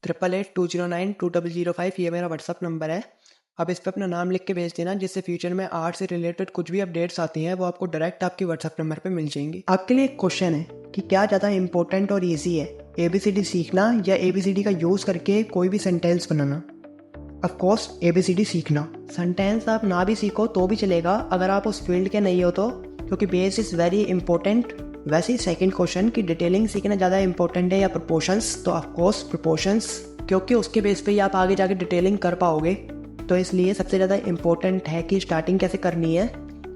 8880920005 ये मेरा WhatsApp number है। आप इस पे अपना नाम लिख के भेज देना, जिससे फ्यूचर में आर्ट से रिलेटेड कुछ भी अपडेट्स आती हैं वो आपको डायरेक्ट आपके व्हाट्सअप नंबर पे मिल जाएंगी। आपके लिए एक क्वेश्चन है कि क्या ज़्यादा इंपॉर्टेंट और ईजी है, ABCD सीखना या ABCD का यूज़ करके कोई भी sentence banana? Of course ABCD सीखना। सेंटेंस आप ना भी सीखो तो भी चलेगा अगर आप उस फील्ड के नहीं हो तो, क्योंकि बेस इज़ वेरी इंपॉर्टेंट। वैसे ही सेकंड क्वेश्चन कि डिटेलिंग सीखना ज़्यादा इंपॉर्टेंट है या प्रोपोर्शंस, तो ऑफ कोर्स प्रोपोर्शंस, क्योंकि उसके बेस पे ही आप आगे जाके डिटेलिंग कर पाओगे। तो इसलिए सबसे ज़्यादा इंपॉर्टेंट है कि स्टार्टिंग कैसे करनी है,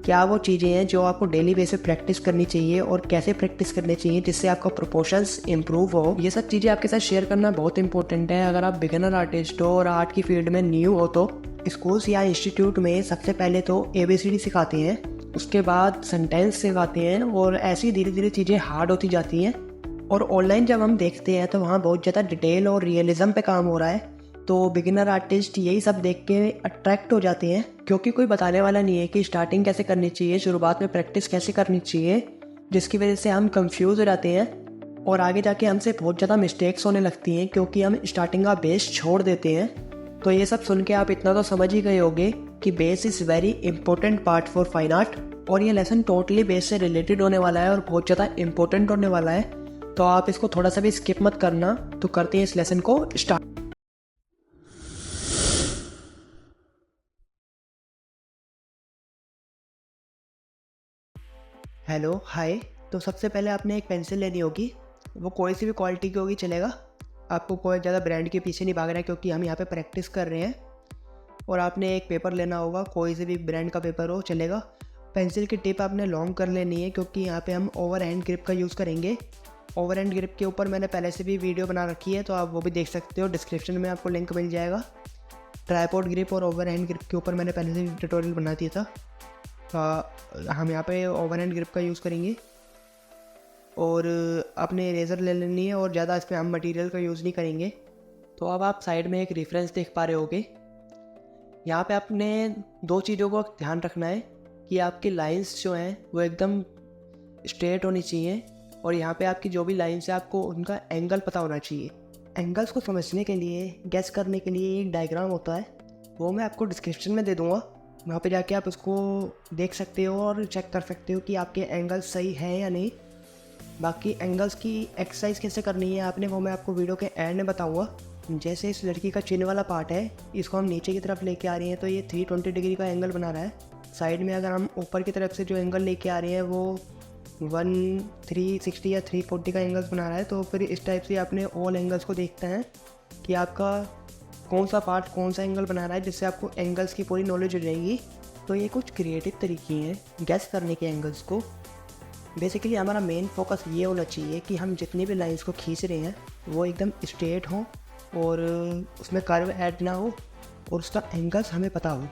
क्या वो चीज़ें हैं जो आपको डेली बेस पे प्रैक्टिस करनी चाहिए और कैसे प्रैक्टिस करनी चाहिए जिससे आपका प्रोपोर्शंस इंप्रूव हो। ये सब चीज़ें आपके साथ शेयर करना बहुत इंपॉर्टेंट है। अगर आप बिगिनर आर्टिस्ट हो और आर्ट की फील्ड में न्यू हो तो स्कूल्स या इंस्टीट्यूट में सबसे पहले तो ABCD सिखाते हैं, उसके बाद सेंटेंस सिखाते हैं और ऐसी धीरे धीरे चीज़ें हार्ड होती जाती हैं। और ऑनलाइन जब हम देखते हैं तो वहाँ बहुत ज़्यादा डिटेल और रियलिज्म पे काम हो रहा है, तो बिगिनर आर्टिस्ट यही सब देख के अट्रैक्ट हो जाते हैं, क्योंकि कोई बताने वाला नहीं है कि स्टार्टिंग कैसे करनी चाहिए, शुरुआत में प्रैक्टिस कैसे करनी चाहिए, जिसकी वजह से हम कंफ्यूज हो जाते हैं और आगे जाके हमसे बहुत ज़्यादा मिस्टेक्स होने लगती हैं क्योंकि हम स्टार्टिंग का बेस छोड़ देते हैं। तो ये सब सुन के आप इतना तो समझ ही गए होंगे कि base is very important part for fine art, और ये लेसन टोटली बेस से रिलेटेड होने वाला है और बहुत ज़्यादा इंपॉर्टेंट होने वाला है। तो आप इसको थोड़ा सा भी स्किप मत करना। तो करते हैं इस लेसन को स्टार्ट। Hello hi. तो सबसे पहले आपने एक पेंसिल लेनी होगी, वो कोई सी भी क्वालिटी की होगी चलेगा, आपको कोई ज़्यादा ब्रांड के पीछे नहीं भागना है क्योंकि हम यहाँ पे प्रैक्टिस कर रहे हैं। और आपने एक पेपर लेना होगा, कोई से भी ब्रांड का पेपर हो चलेगा। पेंसिल की टिप आपने लॉन्ग कर लेनी है क्योंकि यहाँ पे हम ओवर हैंड ग्रिप का यूज़ करेंगे। ओवर हैंड ग्रिप के ऊपर मैंने पहले से भी वीडियो बना रखी है, तो आप वो भी देख सकते हो, डिस्क्रिप्शन में आपको लिंक मिल जाएगा। ट्राइपॉड ग्रिप और ओवर हैंड ग्रिप के ऊपर मैंने पहले से ट्यूटोरियल बना दिया था। हम यहाँ पे ओवर हैंड ग्रिप का यूज़ करेंगे और अपने इरेज़र ले लेनी है और ज़्यादा इस पर हम मटेरियल का यूज़ नहीं करेंगे। तो अब आप साइड में एक रेफरेंस देख पा रहे होगे, यहाँ पे आपने दो चीज़ों को ध्यान रखना है कि आपकी लाइंस जो हैं वो एकदम स्ट्रेट होनी चाहिए, और यहाँ पे आपकी जो भी लाइंस है आपको उनका एंगल पता होना चाहिए। एंगल्स को समझने के लिए, गेस करने के लिए एक डायग्राम होता है, वो मैं आपको डिस्क्रिप्शन में दे दूँगा, वहाँ पे जाके आप उसको देख सकते हो और चेक कर सकते हो कि आपके एंगल्स सही हैं या नहीं। बाकी एंगल्स की एक्सरसाइज कैसे करनी है आपने, वो मैं आपको वीडियो के एंड में बताऊँगा। जैसे इस लड़की का चिन वाला पार्ट है, इसको हम नीचे की तरफ लेके आ रहे हैं तो ये 320 डिग्री का एंगल बना रहा है। साइड में अगर हम ऊपर की तरफ से जो एंगल लेके आ रहे हैं वो 360 या 340 का एंगल्स बना रहा है। तो फिर इस टाइप से आपने ऑल एंगल्स को देखते हैं कि आपका कौन सा पार्ट कौन सा एंगल बना रहा है, जिससे आपको एंगल्स की पूरी नॉलेज हो जाएगी। तो ये कुछ क्रिएटिव तरीके हैं गैस करने के एंगल्स को। बेसिकली हमारा मेन फोकस ये होना चाहिए कि हम जितनी भी लाइंस को खींच रहे हैं वो एकदम स्ट्रेट हों और उसमें कर्व ऐड ना हो और उसका एंगल्स हमें पता हो।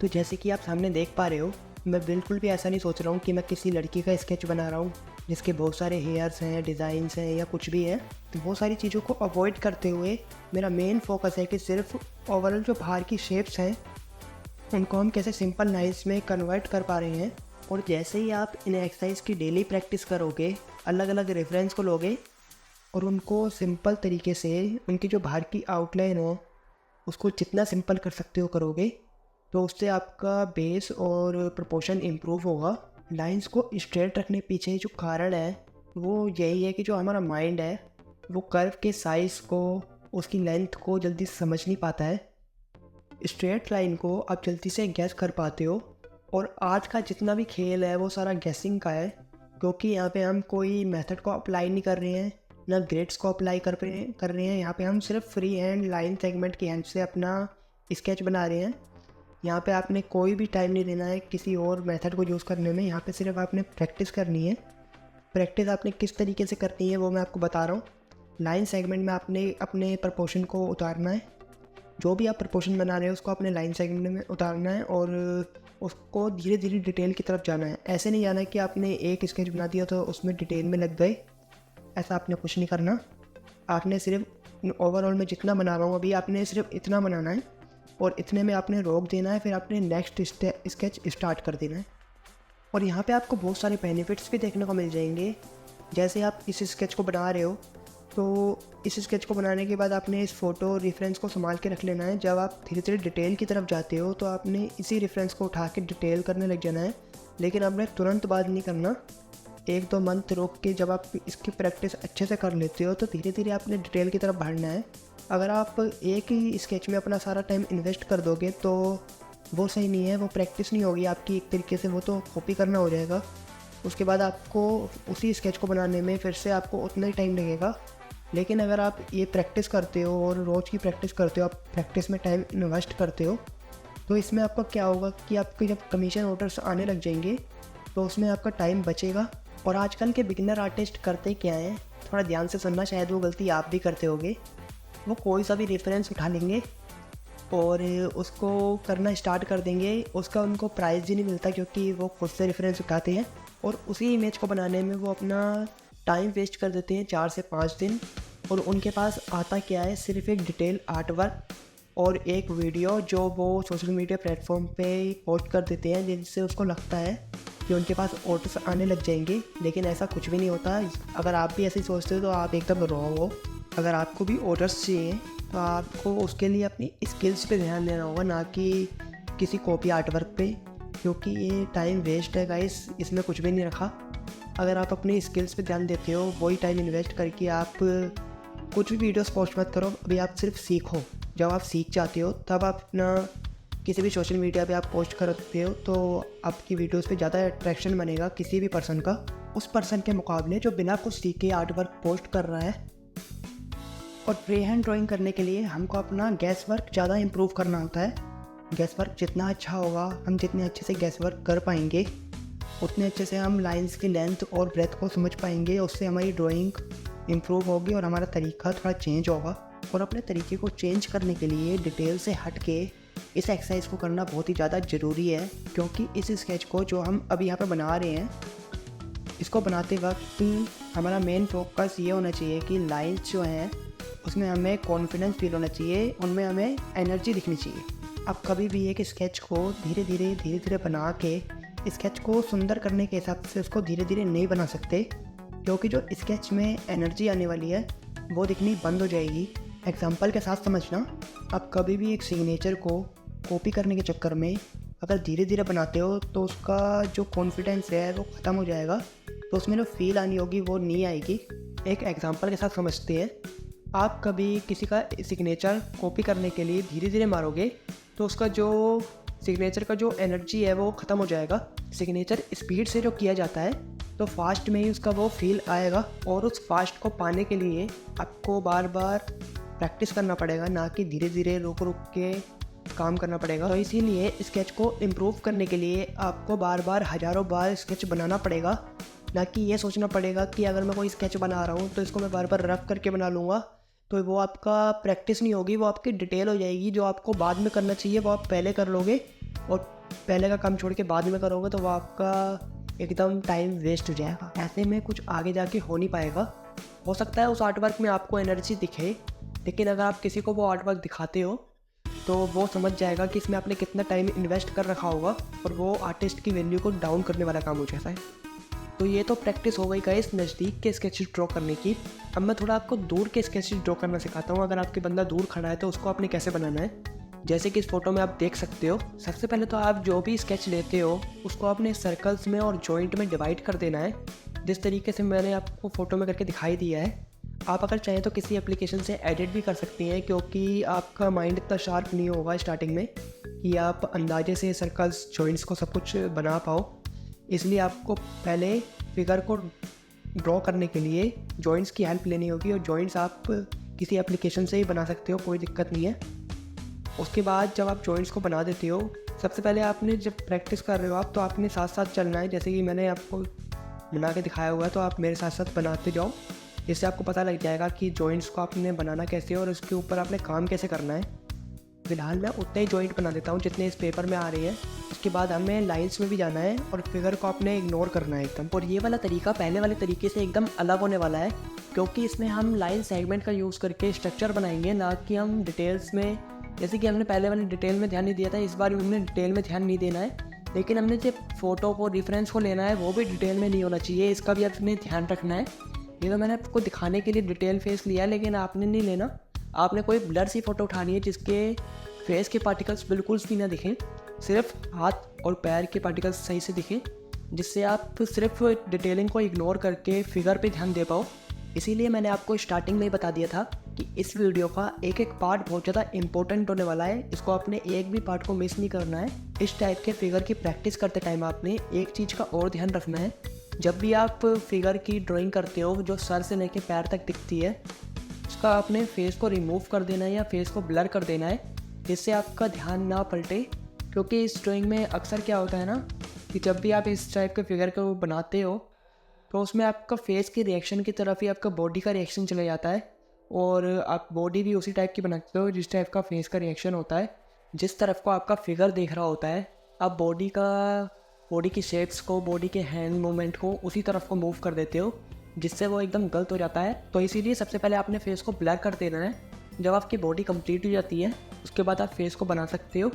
तो जैसे कि आप सामने देख पा रहे हो, मैं बिल्कुल भी ऐसा नहीं सोच रहा हूँ कि मैं किसी लड़की का स्केच बना रहा हूँ जिसके बहुत सारे हेयर्स हैं, डिज़ाइंस हैं या कुछ भी है। तो वो सारी चीज़ों को अवॉइड करते हुए मेरा मेन फोकस है कि सिर्फ ओवरऑल जो बाहर की शेप्स हैं उनको हम कैसे सिंपल लाइन्स में कन्वर्ट कर पा रहे हैं। और जैसे ही आप इन एक्सरसाइज की डेली प्रैक्टिस करोगे, अलग अलग रेफरेंस को लोगे और उनको सिंपल तरीके से उनकी जो बाहर की आउटलाइन हो उसको जितना सिंपल कर सकते हो करोगे, तो उससे आपका बेस और प्रोपोर्शन इम्प्रूव होगा। लाइंस को स्ट्रेट रखने पीछे जो कारण है वो यही है कि जो हमारा माइंड है वो कर्व के साइज़ को, उसकी लेंथ को जल्दी समझ नहीं पाता है। स्ट्रेट लाइन को आप जल्दी से गैस कर पाते हो, और आज का जितना भी खेल है वो सारा गैसिंग का है, क्योंकि यहाँ पे हम कोई मेथड को अप्लाई नहीं कर रहे हैं, ना ग्रेड्स को अप्लाई कर रहे हैं। यहाँ पे हम सिर्फ फ्री हैंड लाइन सेगमेंट की हैंड से अपना स्केच बना रहे हैं। यहाँ पे आपने कोई भी टाइम नहीं देना है किसी और मेथड को यूज़ करने में, यहाँ पे सिर्फ आपने प्रैक्टिस करनी है। प्रैक्टिस आपने किस तरीके से करनी है वो मैं आपको बता रहा हूँ। लाइन सेगमेंट में आपने अपने प्रपोर्शन को उतारना है, जो भी आप प्रपोर्शन बना रहे हो उसको अपने लाइन सेगमेंट में उतारना है और उसको धीरे धीरे डिटेल की तरफ जाना है। ऐसे नहीं जाना है कि आपने एक स्केच बना दिया तो उसमें डिटेल में लग गए, ऐसा आपने कुछ नहीं करना। आपने सिर्फ ओवरऑल में जितना बना रहा हूँ अभी, आपने सिर्फ इतना बनाना है और इतने में आपने रोक देना है, फिर आपने नेक्स्ट स्केच स्टार्ट कर देना है। और यहाँ पे आपको बहुत सारे बेनिफिट्स भी देखने को मिल जाएंगे। जैसे आप इस स्केच को बना रहे हो तो इस स्केच को बनाने के बाद आपने इस फ़ोटो रेफरेंस को संभाल के रख लेना है। जब आप धीरे धीरे डिटेल की तरफ जाते हो तो आपने इसी रेफरेंस को उठा के डिटेल करने लग जाना है, लेकिन आपने तुरंत बाद नहीं करना। 1-2 मंथ रोक के जब आप इसकी प्रैक्टिस अच्छे से कर लेते हो तो धीरे धीरे आपने डिटेल की तरफ बढ़ना है। अगर आप एक ही स्केच में अपना सारा टाइम इन्वेस्ट कर दोगे तो वो सही नहीं है, वो प्रैक्टिस नहीं होगी आपकी एक तरीके से, वो तो कॉपी करना हो जाएगा। उसके बाद आपको उसी स्केच को बनाने में फिर से आपको उतना ही टाइम लगेगा। लेकिन अगर आप ये प्रैक्टिस करते हो और रोज़ की प्रैक्टिस करते हो, आप प्रैक्टिस में टाइम इन्वेस्ट करते हो, तो इसमें आपका क्या होगा कि आपके जब कमीशन ऑर्डर्स आने लग जाएंगे तो उसमें आपका टाइम बचेगा। और आजकल के बिगिनर आर्टिस्ट करते क्या हैं, थोड़ा ध्यान से सुनना, शायद वो गलती आप भी करते होगे। वो कोई सा भी रेफरेंस उठा लेंगे और उसको करना स्टार्ट कर देंगे। उसका उनको प्राइज़ ही नहीं मिलता क्योंकि वो खुद से रेफरेंस उठाते हैं और उसी इमेज को बनाने में वो अपना टाइम वेस्ट कर देते हैं 4 से 5 दिन। और उनके पास आता क्या है, सिर्फ एक डिटेल आर्ट वर्क और एक वीडियो जो वो सोशल मीडिया प्लेटफॉर्म पे पोस्ट कर देते हैं, जिससे उसको लगता है कि उनके पास ऑर्डर्स आने लग जाएंगे। लेकिन ऐसा कुछ भी नहीं होता। अगर आप भी ऐसे ही सोचते हो तो आप एकदम रॉन्ग हो। अगर आपको भी ऑर्डर्स चाहिए तो आपको उसके लिए अपनी स्किल्स पे ध्यान देना होगा, ना कि किसी कॉपी आर्ट वर्क पे, क्योंकि ये टाइम वेस्ट है गाइस, इसमें कुछ भी नहीं रखा। अगर आप अपनी स्किल्स पे ध्यान देते हो, वही टाइम इन्वेस्ट करके आप कुछ भी वीडियोस पोस्ट मत करो। अभी आप सिर्फ सीखो। जब आप सीख जाते हो तब आप अपना किसी भी सोशल मीडिया पे आप पोस्ट करते हो तो आपकी वीडियोस पे ज़्यादा अट्रैक्शन बनेगा किसी भी पर्सन का, उस पर्सन के मुकाबले जो बिना कुछ सीखे आर्ट वर्क पोस्ट कर रहा है। और फ्री हैंड ड्राइंग करने के लिए हमको अपना गैस वर्क ज़्यादा इम्प्रूव करना होता है। गैस वर्क जितना अच्छा होगा, हम जितने अच्छे से गैस वर्क कर पाएंगे, उतने अच्छे से हम लाइंस की लेंथ और ब्रेथ को समझ पाएंगे। उससे हमारी ड्राइंग इम्प्रूव होगी और हमारा तरीका थोड़ा चेंज होगा। और अपने तरीके को चेंज करने के लिए डिटेल से हट के इस एक्सरसाइज को करना बहुत ही ज़्यादा ज़रूरी है, क्योंकि इस स्केच को जो हम अभी यहाँ पे बना रहे हैं, इसको बनाते वक्त हमारा मेन फोकस ये होना चाहिए कि लाइंस जो हैं उसमें हमें कॉन्फिडेंस फील होना चाहिए, उनमें हमें एनर्जी दिखनी चाहिए। आप कभी भी एक स्केच को धीरे धीरे बना के स्केच को सुंदर करने के हिसाब से उसको धीरे धीरे नहीं बना सकते, क्योंकि जो स्केच में एनर्जी आने वाली है वो दिखनी बंद हो जाएगी। एग्जाम्पल के साथ समझना, आप कभी भी एक सिग्नेचर को कॉपी करने के चक्कर में अगर धीरे धीरे बनाते हो तो उसका जो कॉन्फिडेंस है वो ख़त्म हो जाएगा, तो उसमें जो फील आनी होगी वो नहीं आएगी। एक एग्जाम्पल के साथ समझते हैं, आप कभी किसी का सिग्नेचर कॉपी करने के लिए धीरे धीरे मारोगे तो उसका जो सिग्नेचर का जो एनर्जी है वो ख़त्म हो जाएगा। सिग्नेचर स्पीड से जो किया जाता है तो फास्ट में ही उसका वो फील आएगा, और उस फास्ट को पाने के लिए आपको बार बार प्रैक्टिस करना पड़ेगा, ना कि धीरे धीरे रुक रुक के काम करना पड़ेगा। तो इसीलिए स्केच को इम्प्रूव करने के लिए आपको बार बार हज़ारों बार स्केच बनाना पड़ेगा, ना कि ये सोचना पड़ेगा कि अगर मैं कोई स्केच बना रहा हूँ तो इसको मैं बार बार रफ करके बना लूँगा, तो वो आपका प्रैक्टिस नहीं होगी, वो आपकी डिटेल हो जाएगी। जो आपको बाद में करना चाहिए वो आप पहले कर लोगे, और पहले का काम छोड़ के बाद में करोगे तो वो आपका एकदम टाइम वेस्ट हो जाएगा। ऐसे में कुछ आगे जाके हो नहीं पाएगा। हो सकता है उस आर्ट वर्क में आपको एनर्जी दिखे, लेकिन अगर आप किसी को वो आर्ट वर्क दिखाते हो तो वो समझ जाएगा कि इसमें आपने कितना टाइम इन्वेस्ट कर रखा होगा, और वो आर्टिस्ट की वैल्यू को डाउन करने वाला काम हो जाता है। तो ये तो प्रैक्टिस हो गई गाइस नज़दीक के स्केचेस ड्रॉ करने की। अब मैं थोड़ा आपको दूर के स्केचेस ड्रॉ करना सिखाता हूँ। अगर आपके बंदा दूर खड़ा है तो उसको आपने कैसे बनाना है, जैसे कि इस फोटो में आप देख सकते हो। सबसे पहले तो आप जो भी स्केच लेते हो उसको आपने सर्कल्स में और जॉइंट में डिवाइड कर देना है, जिस तरीके से मैंने आपको फ़ोटो में करके दिखाई दिया है। आप अगर चाहें तो किसी एप्लीकेशन से एडिट भी कर सकती हैं, क्योंकि आपका माइंड इतना शार्प नहीं होगा स्टार्टिंग में कि आप अंदाजे से सर्कल्स जॉइंट्स को सब कुछ बना पाओ। इसलिए आपको पहले फिगर को ड्रॉ करने के लिए जॉइंट्स की हेल्प लेनी होगी, और जॉइंट्स आप किसी एप्लीकेशन से ही बना सकते हो, कोई दिक्कत नहीं है। उसके बाद जब आप जॉइंट्स को बना देते हो, सबसे पहले आपने जब प्रैक्टिस कर रहे हो आप, तो आपने साथ साथ चलना है। जैसे कि मैंने आपको बना के दिखाया हुआ है, तो आप मेरे साथ साथ बनाते जाओ, जिससे आपको पता लग जाएगा कि जॉइंट्स को आपने बनाना कैसे और उसके ऊपर आपने काम कैसे करना है। फिलहाल मैं उतने ही जॉइंट बना देता हूँ जितने इस पेपर में आ रही है। उसके बाद हमें लाइंस में भी जाना है और फिगर को आपने इग्नोर करना है एकदम। और ये वाला तरीका पहले वाले तरीके से एकदम अलग होने वाला है, क्योंकि इसमें हम लाइन सेगमेंट का यूज़ करके स्ट्रक्चर बनाएंगे, ना कि हम डिटेल्स में। जैसे कि हमने पहले वाले डिटेल में ध्यान नहीं दिया था, इस बार हमने डिटेल में ध्यान नहीं देना है, लेकिन हमने जो फ़ोटो को रेफरेंस को लेना है वो भी डिटेल में नहीं होना चाहिए, इसका भी आपने ध्यान रखना है। ये तो मैंने आपको दिखाने के लिए डिटेल फेस लिया है, लेकिन आपने नहीं लेना। आपने कोई ब्लर सी फ़ोटो उठानी है जिसके फेस के पार्टिकल्स बिल्कुल भी ना दिखें, सिर्फ हाथ और पैर के पार्टिकल्स सही से दिखें, जिससे आप सिर्फ डिटेलिंग को इग्नोर करके फिगर पे ध्यान दे पाओ। इसीलिए मैंने आपको स्टार्टिंग में ही बता दिया था कि इस वीडियो का एक एक पार्ट बहुत ज़्यादा इंपॉर्टेंट होने वाला है। इसको आपने एक भी पार्ट को मिस नहीं करना है। इस टाइप के फिगर की प्रैक्टिस करते टाइम आपने एक चीज़ का और ध्यान रखना है, जब भी आप फिगर की ड्राइंग करते हो जो सर से लेकर पैर तक दिखती है, उसका आपने फेस को रिमूव कर देना है या फेस को ब्लर कर देना है, जिससे आपका ध्यान ना पलटे। क्योंकि इस ड्राइंग में अक्सर क्या होता है ना कि जब भी आप इस टाइप के फिगर को बनाते हो तो उसमें आपका फेस की रिएक्शन की तरफ ही आपका बॉडी का रिएक्शन चला जाता है, और आप बॉडी भी उसी टाइप की बनाते हो जिस टाइप का फेस का रिएक्शन होता है। जिस तरफ को आपका फिगर देख रहा होता है, आप बॉडी की शेप्स को, बॉडी के हैंड मूवमेंट को उसी तरफ को मूव कर देते हो, जिससे वो एकदम गलत हो जाता है। तो इसीलिए सबसे पहले आपने फेस को ब्लर कर देना है। जब आपकी बॉडी कंप्लीट हो जाती है उसके बाद आप फेस को बना सकते हो,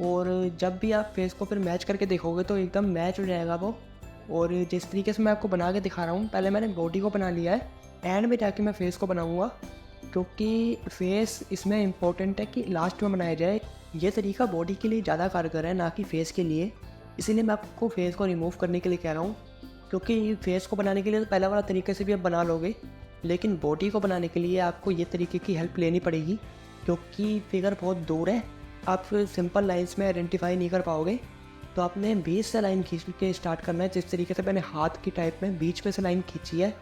और जब भी आप फेस को फिर मैच करके देखोगे तो एकदम मैच हो जाएगा वो। और जिस तरीके से मैं आपको बना के दिखा रहा हूँ, पहले मैंने बॉडी को बना लिया है, एंड में जाके मैं फेस को बनाऊँगा, क्योंकि फेस इसमें इम्पोर्टेंट है कि लास्ट में बनाया जाए। ये तरीका बॉडी के लिए ज़्यादा कारगर है, ना कि फेस के लिए। इसीलिए मैं आपको फेस को रिमूव करने के लिए कह रहा हूँ, क्योंकि फेस को बनाने के लिए तो पहला वाला तरीके से भी आप बना लोगे, लेकिन बॉडी को बनाने के लिए आपको ये तरीके की हेल्प लेनी पड़ेगी, क्योंकि फिगर बहुत दूर है, आप सिंपल लाइंस में आइडेंटिफाई नहीं कर पाओगे। तो आपने बीच से लाइन खींच के स्टार्ट करना है, जिस तरीके से मैंने हाथ की टाइप में बीच में से लाइन खींची है,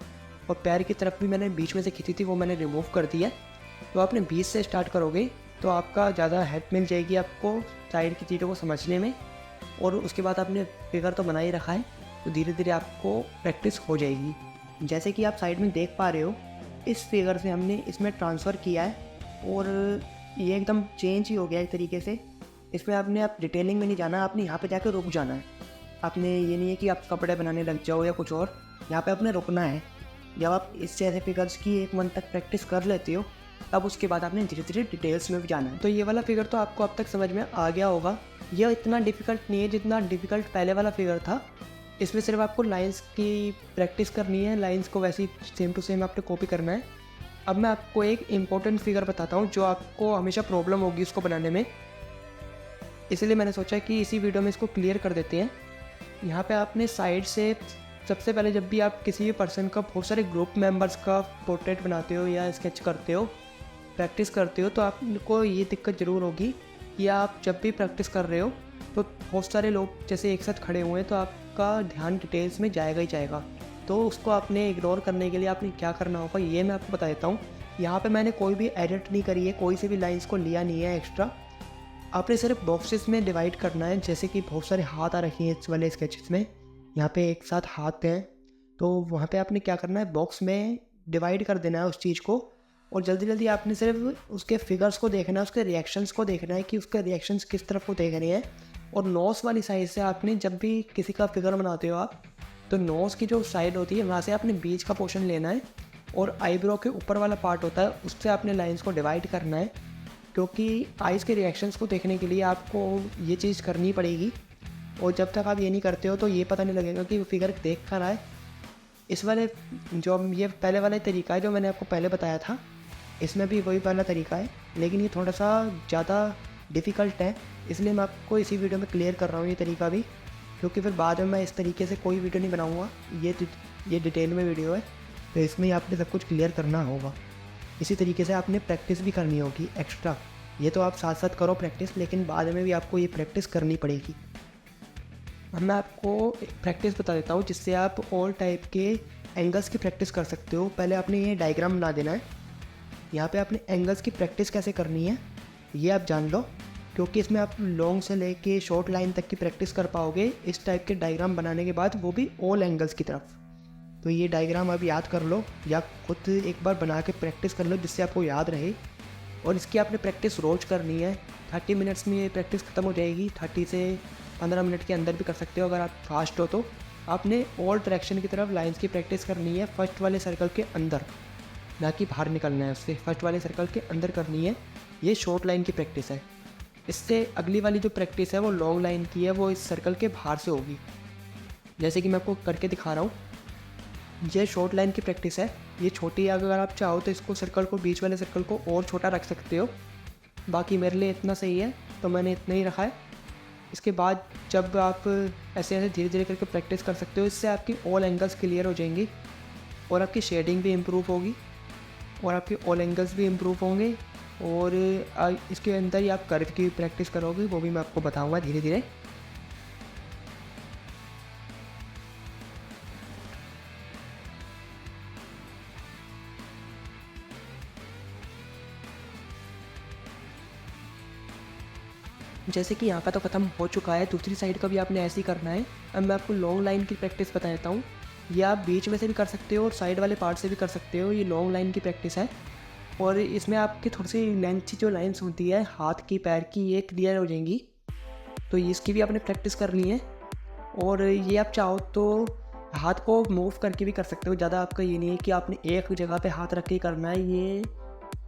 और पैर की तरफ भी मैंने बीच में से खींची थी, वो मैंने रिमूव कर दी है। तो आपने बीच से स्टार्ट करोगे तो आपका ज़्यादा हेल्प मिल जाएगी आपको साइड की चीज़ों को समझने में। और उसके बाद आपने फिगर तो बना ही रखा है, तो धीरे धीरे आपको प्रैक्टिस हो जाएगी। जैसे कि आप साइड में देख पा रहे हो, इस फिगर से हमने इसमें ट्रांसफ़र किया है, और ये एकदम चेंज ही हो गया एक तरीके से। इसमें आप डिटेलिंग में नहीं जाना, आपने यहाँ पे जाकर रुक जाना है। आपने ये नहीं है कि आप कपड़े बनाने लग जाओ या कुछ और, यहाँ पे आपने रुकना है। जब आप इस जैसे फिगर्स की एक मंथ तक प्रैक्टिस कर लेते हो, तब उसके बाद आपने धीरे धीरे डिटेल्स में भी जाना है। तो ये वाला फिगर तो आपको अब तक समझ में आ गया होगा। यह इतना डिफ़िकल्ट नहीं है जितना डिफ़िकल्ट पहले वाला फिगर था। इसमें सिर्फ आपको लाइंस की प्रैक्टिस करनी है, लाइंस को वैसे ही सेम टू सेम आपने कॉपी करना है। अब मैं आपको एक इम्पोर्टेंट फिगर बताता हूँ जो आपको हमेशा प्रॉब्लम होगी इसको बनाने में, इसलिए मैंने सोचा कि इसी वीडियो में इसको क्लियर कर देते हैं। यहाँ पे आपने साइड से सबसे पहले, जब भी आप किसी भी पर्सन का, बहुत सारे ग्रुप मेंबर्स का पोर्ट्रेट बनाते हो या स्केच करते हो, प्रैक्टिस करते हो, तो आपको ये दिक्कत ज़रूर होगी कि आप जब भी प्रैक्टिस कर रहे हो तो बहुत सारे लोग जैसे एक साथ खड़े हुए हैं, तो आपका ध्यान डिटेल्स में जाएगा ही जाएगा। तो उसको आपने इग्नोर करने के लिए आपने क्या करना होगा ये मैं आपको बता देता हूँ। यहाँ पे मैंने कोई भी एडिट नहीं करी है, कोई से भी लाइंस को लिया नहीं है एक्स्ट्रा। आपने सिर्फ बॉक्सेस में डिवाइड करना है। जैसे कि बहुत सारे हाथ आ रखे हैं इस वाले स्केचेस में, यहाँ पे एक साथ हाथ हैं, तो वहाँ पे आपने क्या करना है, बॉक्स में डिवाइड कर देना है उस चीज़ को, और जल्दी जल्दी आपने सिर्फ उसके फिगर्स को देखना है, उसके रिएक्शंस को देखना है कि उसके रिएक्शंस किस तरफ को देख रहे हैं। और नोज़ वाली साइड से आपने, जब भी किसी का फिगर बनाते हो आप, तो नोज़ की जो साइड होती है वहाँ से आपने बीच का पोर्शन लेना है, और आईब्रो के ऊपर वाला पार्ट होता है उससे आपने लाइंस को डिवाइड करना है, क्योंकि आइज़ के रिएक्शंस को देखने के लिए आपको ये चीज़ करनी पड़ेगी। और जब तक आप ये नहीं करते हो तो ये पता नहीं लगेगा कि वो फिगर देख कर आए। इस वाले जो ये पहले वाला तरीका है जो मैंने आपको पहले बताया था, इसमें भी वही वाला तरीका है, लेकिन ये थोड़ा सा ज़्यादा डिफ़िकल्ट है, इसलिए मैं आपको इसी वीडियो में क्लियर कर रहा हूँ ये तरीका भी, क्योंकि फिर बाद में मैं इस तरीके से कोई वीडियो नहीं बनाऊँगा। ये डिटेल में वीडियो है, तो इसमें ही आपने सब कुछ क्लियर करना होगा। इसी तरीके से आपने प्रैक्टिस भी करनी होगी एक्स्ट्रा। ये तो आप साथ साथ करो प्रैक्टिस, लेकिन बाद में भी आपको ये प्रैक्टिस करनी पड़ेगी। अब मैं आपको प्रैक्टिस बता देता हूँ जिससे आप ऑल टाइप के एंगल्स की प्रैक्टिस कर सकते हो। पहले आपने ये डायग्राम बना देना है। यहाँ पे आपने एंगल्स की प्रैक्टिस कैसे करनी है ये आप जान लो, क्योंकि इसमें आप लॉन्ग से लेके शॉर्ट लाइन तक की प्रैक्टिस कर पाओगे इस टाइप के डायग्राम बनाने के बाद, वो भी ऑल एंगल्स की तरफ। तो ये डायग्राम आप याद कर लो या खुद एक बार बना के प्रैक्टिस कर लो जिससे आपको याद रहे। और इसकी आपने प्रैक्टिस रोज़ करनी है। 30 मिनट्स में ये प्रैक्टिस ख़त्म हो जाएगी। 30 से 15 मिनट के अंदर भी कर सकते हो अगर आप फास्ट हो तो। आपने ऑल डायरेक्शन की तरफ लाइंस की प्रैक्टिस करनी है फर्स्ट वाले सर्कल के अंदर, ना कि बाहर निकलना है उससे, फर्स्ट वाले सर्कल के अंदर करनी है। ये शॉर्ट लाइन की प्रैक्टिस है। इससे अगली वाली जो प्रैक्टिस है वो लॉन्ग लाइन की है, वो इस सर्कल के बाहर से होगी। जैसे कि मैं आपको करके दिखा रहा हूँ। ये शॉर्ट लाइन की प्रैक्टिस है। ये छोटी है, अगर आप चाहो तो इसको सर्कल को, बीच वाले सर्कल को और छोटा रख सकते हो। बाकी मेरे लिए इतना सही है तो मैंने इतना ही रखा है। इसके बाद जब आप ऐसे ऐसे धीरे धीरे करके प्रैक्टिस कर सकते हो, इससे आपकी ऑल एंगल्स क्लियर हो जाएंगी और आपकी शेडिंग भी इम्प्रूव होगी और आपके ऑल एंगल्स भी इम्प्रूव होंगे। और इसके अंदर ही आप कर्व की प्रैक्टिस करोगे, वो भी मैं आपको बताऊंगा धीरे धीरे। जैसे कि यहाँ का तो ख़त्म हो चुका है, दूसरी साइड का भी आपने ऐसे ही करना है। अब मैं आपको लॉन्ग लाइन की प्रैक्टिस बता देता हूँ। ये आप बीच में से भी कर सकते हो और साइड वाले पार्ट से भी कर सकते हो। ये लॉन्ग लाइन की प्रैक्टिस है और इसमें आपकी थोड़ी सी लेंथ जो लाइन्स होती है हाथ की, पैर की, ये क्लियर हो जाएंगी। तो इसकी भी आपने प्रैक्टिस करनी है। और ये आप चाहो तो हाथ को मूव करके भी कर सकते हो। ज़्यादा आपका ये नहीं है कि आपने एक जगह पे हाथ रख के करना है। ये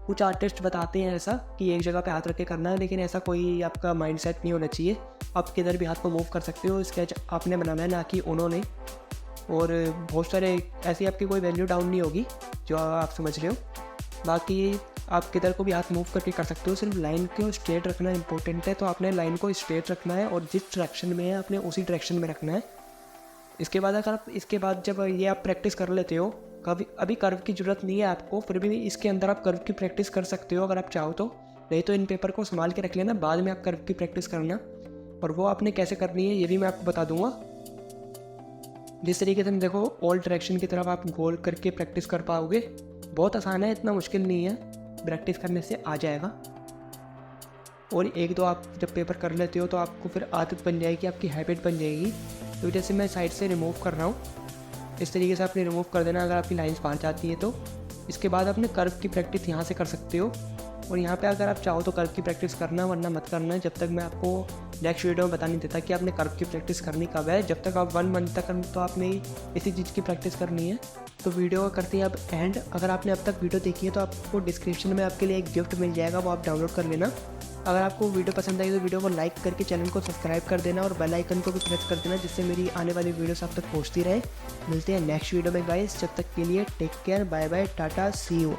कुछ आर्टिस्ट बताते हैं ऐसा कि एक जगह पे हाथ रख के करना है, लेकिन ऐसा कोई आपका माइंडसेट नहीं होना चाहिए। आप किधर भी हाथ को मूव कर सकते हो। स्केच आपने बनाना है, ना कि उन्होंने। और बहुत सारे ऐसी आपकी कोई वैल्यू डाउन नहीं होगी जो आप समझ रहे हो। बाकी आप किधर को भी हाथ मूव करके कर सकते हो। सिर्फ लाइन को स्ट्रेट रखना इंपॉर्टेंट है। तो आपने लाइन को स्ट्रेट रखना है और जिस डायरेक्शन में है आपने उसी डायरेक्शन में रखना है। इसके बाद अगर आप जब ये आप प्रैक्टिस कर लेते हो, कभी अभी कर्व की ज़रूरत नहीं है आपको, फिर भी इसके अंदर आप कर्व की प्रैक्टिस कर सकते हो अगर आप चाहो तो। नहीं तो इन पेपर को संभाल के रख लेना, बाद में आप कर्व की प्रैक्टिस करना। और वो आपने कैसे करनी है ये भी मैं आपको बता दूंगा। जिस तरीके से देखो ऑल डायरेक्शन की तरफ आप गोल करके प्रैक्टिस कर पाओगे। बहुत आसान है, इतना मुश्किल नहीं है, प्रैक्टिस करने से आ जाएगा। और एक दो आप जब पेपर कर लेते हो तो आपको फिर आदत बन जाएगी, आपकी हैबिट बन जाएगी। तो जैसे मैं साइड से रिमूव कर रहा हूँ, इस तरीके से आपने रिमूव कर देना अगर आपकी लाइंस बाहर जाती है तो। इसके बाद आपने कर्व की प्रैक्टिस यहाँ से कर सकते हो। और यहाँ पे अगर आप चाहो तो कर्व की प्रैक्टिस करना, वरना मत करना, जब तक मैं आपको नेक्स्ट वीडियो में बता नहीं देता कि आपने कर्व की प्रैक्टिस करनी कब है। जब तक आप 1 मंथ तक तो आपने इसी चीज़ की प्रैक्टिस करनी है। तो वीडियो करते हैं अब एंड। अगर आपने अब तक वीडियो देखी है तो आपको डिस्क्रिप्शन में आपके लिए एक गिफ्ट मिल जाएगा, वो आप डाउनलोड कर लेना। अगर आपको वीडियो पसंद आई तो वीडियो को लाइक करके चैनल को सब्सक्राइब कर देना और बेल आइकन को भी प्रेस कर देना, जिससे मेरी आने वाली वीडियोस आप तक पहुंचती रहे। मिलते हैं नेक्स्ट वीडियो में गाइस, जब तक के लिए take care, bye bye, tata, see you.